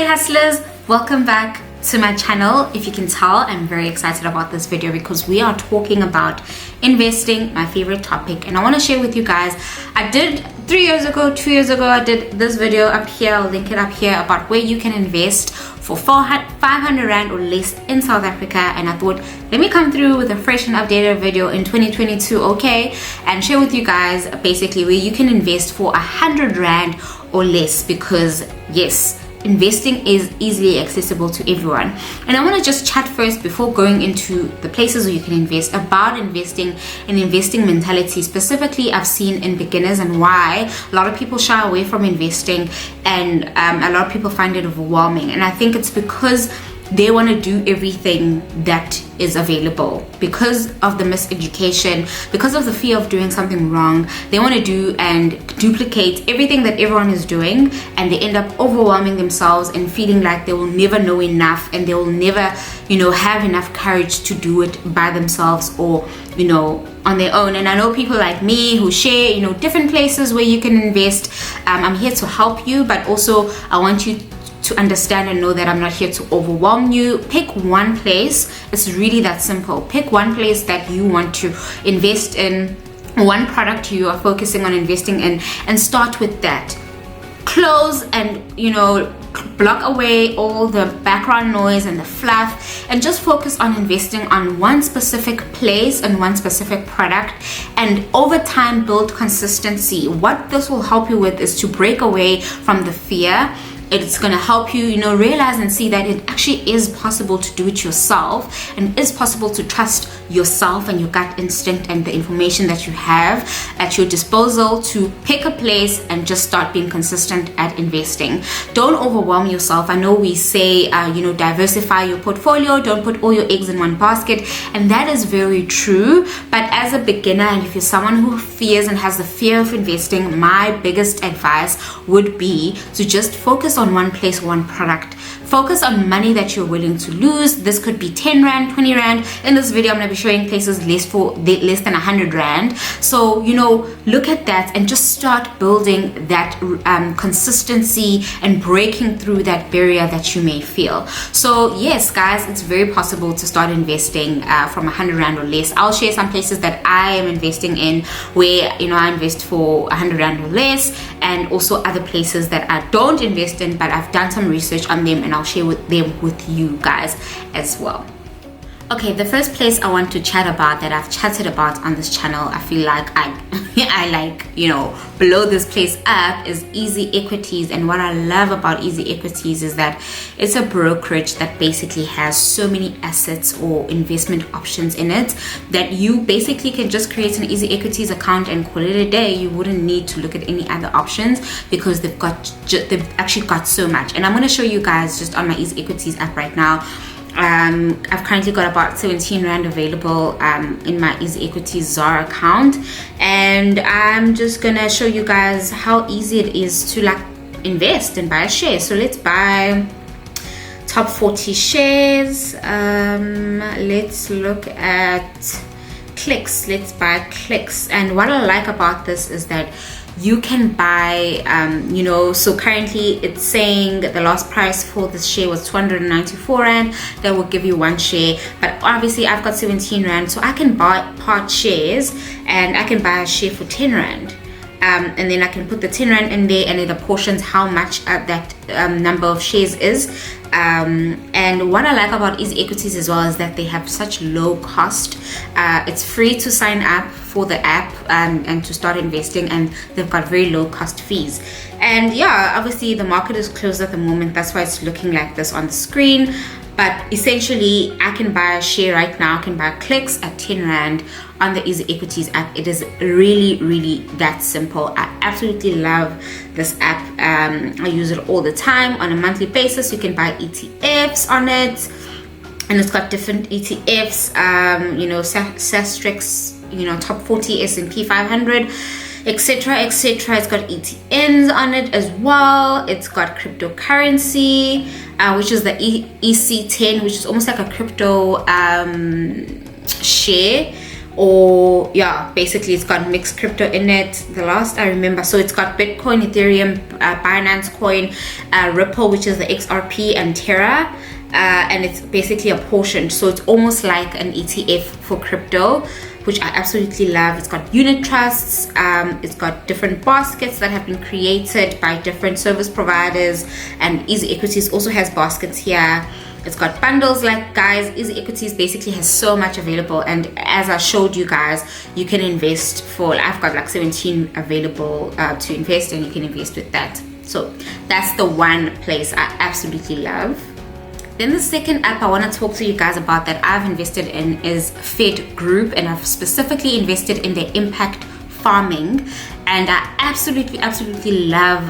Hey hustlers, welcome back to my channel. If you can tell, I'm very excited about this video because we are talking about investing, my favorite topic, and I want to share with you guys. I did 2 years ago, I did this video up here, I'll link it up here, about where you can invest for 500 Rand or less in South Africa, and I thought let me come through with a fresh and updated video in 2022, okay, and share with you guys basically where you can invest for 100 Rand or less, because yes, investing is easily accessible to everyone. And I want to just chat first before going into the places where you can invest about investing and investing mentality. Specifically, I've seen in beginners and why a lot of people shy away from investing, and a lot of people find it overwhelming. And I think it's because they want to do everything that is available because of the miseducation, because of the fear of doing something wrong. They want to do and duplicate everything that everyone is doing, and they end up overwhelming themselves and feeling like they will never know enough, and they will never, have enough courage to do it by themselves or, on their own. And I know people like me who share, different places where you can invest. I'm here to help you, but also I want you to understand and know that I'm not here to overwhelm you. Pick one place. It's really that simple. Pick one place that you want to invest in, one product you are focusing on investing in, and start with that. Close and block away all the background noise and the fluff, and just focus on investing on one specific place and one specific product, and over time build consistency. What this will help you with is to break away from the fear. It's going to help you, realize and see that it actually is possible to do it yourself, and it's possible to trust yourself and your gut instinct and the information that you have at your disposal to pick a place and just start being consistent at investing. Don't overwhelm yourself. I know we say, diversify your portfolio, don't put all your eggs in one basket, and that is very true. But as a beginner, and if you're someone who fears and has the fear of investing, my biggest advice would be to just focus on one place, one product. Focus on money that you're willing to lose. This could be 10 Rand, 20 Rand. In this video, I'm going to be showing places less than 100 Rand. So, look at that and just start building that consistency and breaking through that barrier that you may feel. So, yes, guys, it's very possible to start investing from 100 Rand or less. I'll share some places that I am investing in where, I invest for 100 Rand or less, and also other places that I don't invest in, but I've done some research on them, and I'll share them with you guys as well. Okay, the first place I want to chat about that I've chatted about on this channel, I feel like blow this place up, is EasyEquities. And what I love about EasyEquities is that it's a brokerage that basically has so many assets or investment options in it that you basically can just create an EasyEquities account and call it a day. You wouldn't need to look at any other options because they've actually got so much. And I'm going to show you guys just on my EasyEquities app right now. I've currently got about 17 Rand available in my EasyEquities ZAR account, and I'm just gonna show you guys how easy it is to invest and buy a share. So let's buy top 40 shares. Let's look at clicks. Let's buy clicks. And what I like about this is that you can buy, so currently it's saying that the last price for this share was 294 Rand. That will give you one share, but obviously I've got 17 Rand, so I can buy part shares, and I can buy a share for 10 Rand. And then I can put the 10 Rand in there, and it apportions how much that number of shares is. And what I like about EasyEquities as well is that they have such low cost. It's free to sign up for the app and to start investing, and they've got very low cost fees. And yeah, obviously the market is closed at the moment, that's why it's looking like this on the screen. But essentially, I can buy a share right now. I can buy clicks at 10 Rand on the EasyEquities app. It is really, really that simple. I absolutely love this app. I use it all the time on a monthly basis. You can buy ETFs on it, and it's got different ETFs, Sastrix, top 40, S&P 500, etc, etc. It's got ETNs on it as well. It's got cryptocurrency, which is the EC10, which is almost like a crypto share or yeah, basically it's got mixed crypto in it, the last I remember. So it's got Bitcoin, Ethereum, Binance Coin, Ripple, which is the XRP, and Terra, and it's basically apportioned, so it's almost like an ETF for crypto, which I absolutely love. It's got unit trusts, it's got different baskets that have been created by different service providers, and EasyEquities also has baskets here. It's got bundles. Like, guys, EasyEquities basically has so much available, and as I showed you guys, you can invest for, I've got like 17 available to invest, and you can invest with that. So that's the one place I absolutely love. Then the second app I want to talk to you guys about that I've invested in is Fedgroup, and I've specifically invested in their impact farming, and I absolutely love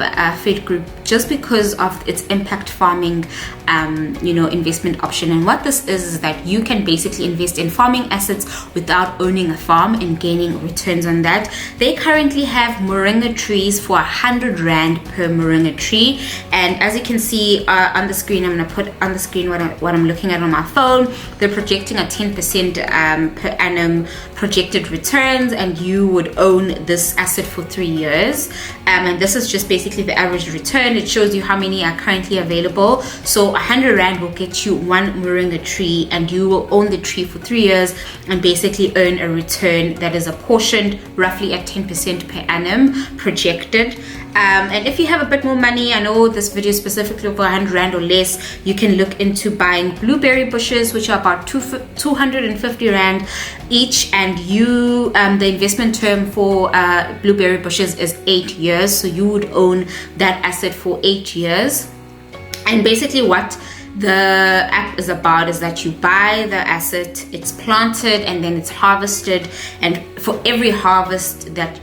Fedgroup just because of its impact farming investment option. And what this is that you can basically invest in farming assets without owning a farm and gaining returns on that. They currently have Moringa trees for 100 Rand per Moringa tree, and as you can see on the screen, I'm going to put on the screen what I'm looking at on my phone. They're projecting a 10% per annum projected returns, and you would own this asset for 3 years, and this is just basically the average return. It shows you how many are currently available. So 100 Rand will get you one Moringa tree, and you will own the tree for 3 years and basically earn a return that is apportioned roughly at 10% per annum projected. And if you have a bit more money, I know this video is specifically for 100 Rand or less, you can look into buying blueberry bushes, which are about 250 Rand each, and you the investment term for blueberry bushes is 8 years, so you would own that asset for 8 years. And basically what the app is about is that you buy the asset, it's planted, and then it's harvested, and for every harvest that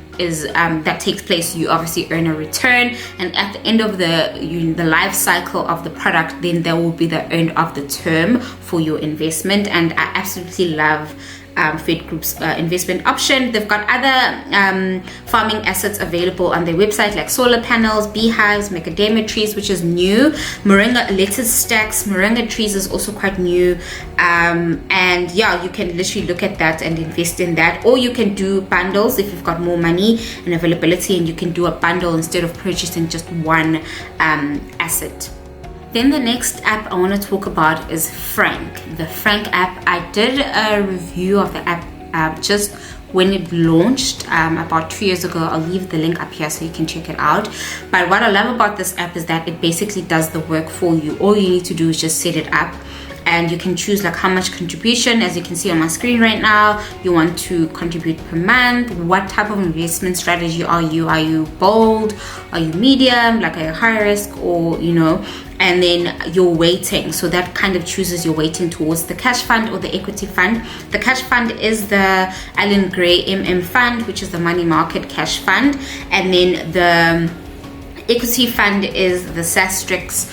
takes place, you obviously earn a return, and at the end of the life cycle of the product, then there will be the end of the term for your investment. And I absolutely love Fedgroup's investment option. They've got other farming assets available on their website, like solar panels, beehives, macadamia trees, which is new, Moringa lettuce stacks. Moringa trees is also quite new, and yeah, you can literally look at that and invest in that, or you can do bundles if you've got more money and availability, and you can do a bundle instead of purchasing just one asset. Then the next app I want to talk about is Franc, the Franc app. I did a review of the app just when it launched about 2 years ago. I'll leave the link up here so you can check it out. But what I love about this app is that it basically does the work for you. All you need to do is just set it up, and you can choose like how much contribution, as you can see on my screen right now, you want to contribute per month. What type of investment strategy are you? Are you bold? Are you medium, like a high risk, or and then your weighting. So that kind of chooses your weighting towards the cash fund or the equity fund. The cash fund is the Alan Gray fund, which is the money market cash fund, and then the equity fund is the Sastrix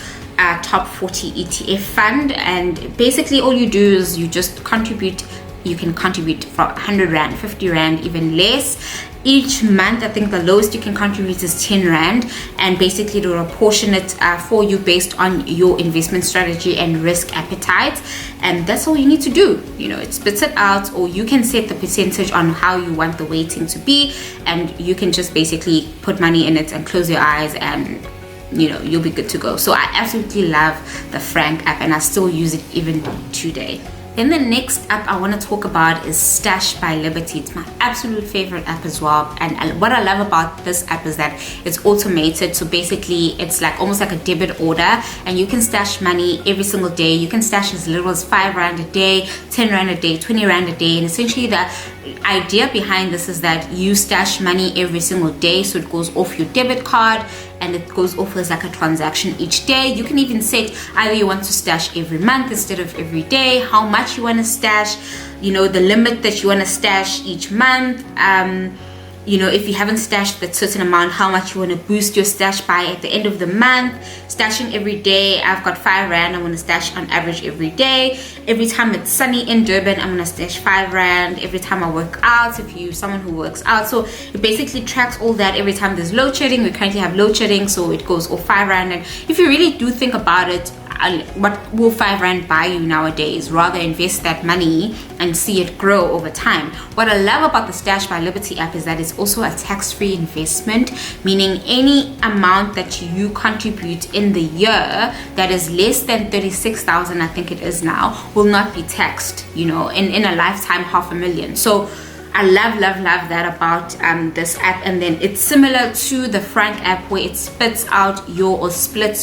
top 40 ETF fund. And basically all you do is you just contribute. You can contribute for 100 Rand, 50 Rand, even less each month. I think the lowest you can contribute is 10 Rand, and basically it will apportion it for you based on your investment strategy and risk appetite. And that's all you need to do. It spits it out, or you can set the percentage on how you want the weighting to be, and you can just basically put money in it and close your eyes, and you'll be good to go. So I absolutely love the Franc app, and I still use it even today. Then the next app I want to talk about is Stash by Liberty. It's my absolute favorite app as well. And what I love about this app is that it's automated. So basically it's like almost like a debit order, and you can stash money every single day. You can stash as little as 5 Rand a day, 10 Rand a day, 20 Rand a day. And essentially the idea behind this is that you stash money every single day. So it goes off your debit card, and it goes off as like a transaction each day. You can even set either you want to stash every month instead of every day, how much you want to stash, the limit that you want to stash each month. If you haven't stashed that certain amount, how much you want to boost your stash by at the end of the month. Stashing every day, I've got 5 Rand, I want to stash on average every day. Every time it's sunny in Durban, I'm going to stash 5 Rand. Every time I work out, if you're someone who works out. So it basically tracks all that. Every time there's load shedding, we currently have load shedding, so it goes off 5 Rand. And if you really do think about it, what will 5 Rand buy you nowadays? Rather invest that money and see it grow over time. What I love about the Stash by Liberty app is that it's also a tax-free investment, meaning any amount that you contribute in the year that is less than 36,000, I think it is now, will not be taxed, you know, in a lifetime, 500,000. So I love that about this app. And then it's similar to the Franc app, where it splits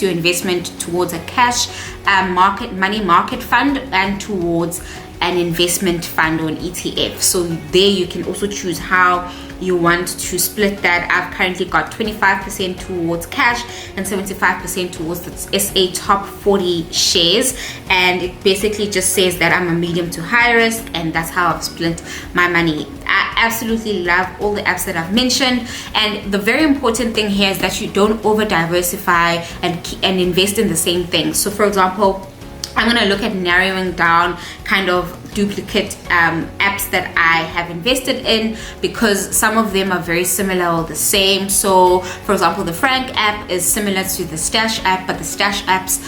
your investment towards a cash money market fund and towards an investment fund or an ETF. So there you can also choose how you want to split that. I've currently got 25% towards cash and 75% towards the SA top 40 shares, and it basically just says that I'm a medium to high risk, and that's how I've split my money. I absolutely love all the apps that I've mentioned, and the very important thing here is that you don't over diversify and invest in the same thing. So for example, I'm going to look at narrowing down kind of duplicate apps that I have invested in, because some of them are very similar or the same. So for example, the Franc app is similar to the Stash app, but the Stash app's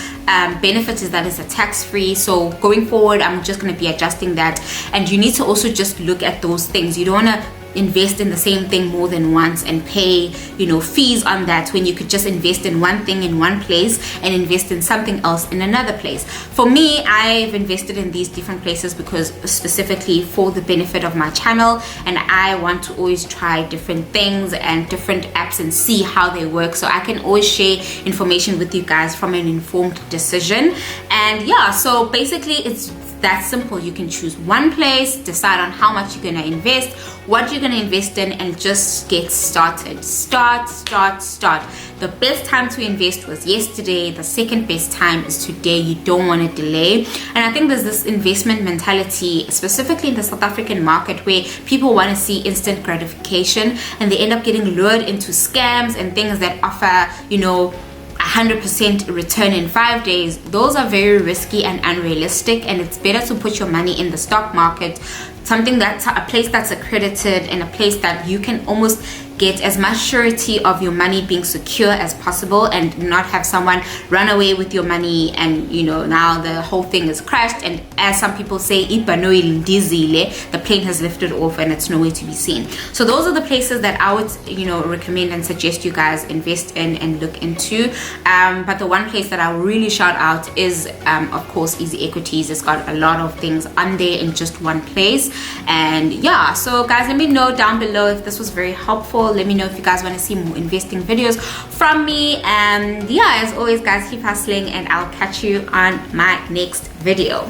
benefit is that it's a tax-free. So going forward, I'm just going to be adjusting that, and you need to also just look at those things. You don't want to invest in the same thing more than once and pay, you know, fees on that, when you could just invest in one thing in one place and invest in something else in another place. For me, I've invested in these different places because specifically for the benefit of my channel, and I want to always try different things and different apps and see how they work, so I can always share information with you guys from an informed decision. And yeah, so basically it's that simple. You can choose one place, decide on how much you're going to invest, what you're going to invest in, and just get started. Start. The best time to invest was yesterday. The second best time is today. You don't want to delay. And I think there's this investment mentality, specifically in the South African market, where people want to see instant gratification, and they end up getting lured into scams and things that offer, you know, 100% return in 5 days. Those are very risky and unrealistic, and it's better to put your money in the stock market, something that's a place that's accredited, and a place that you can almost get as much surety of your money being secure as possible, and not have someone run away with your money and, you know, now the whole thing is crashed, and as some people say, the plane has lifted off and it's nowhere to be seen. So those are the places that I would, you know, recommend and suggest you guys invest in and look into. But the one place that I really shout out is of course EasyEquities. It's got a lot of things on there in just one place. And yeah, so guys, let me know down below if this was very helpful. Let me know if you guys want to see more investing videos from me. And yeah, as always guys, keep hustling, and I'll catch you on my next video.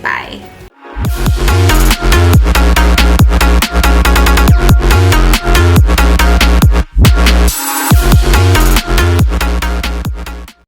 Bye.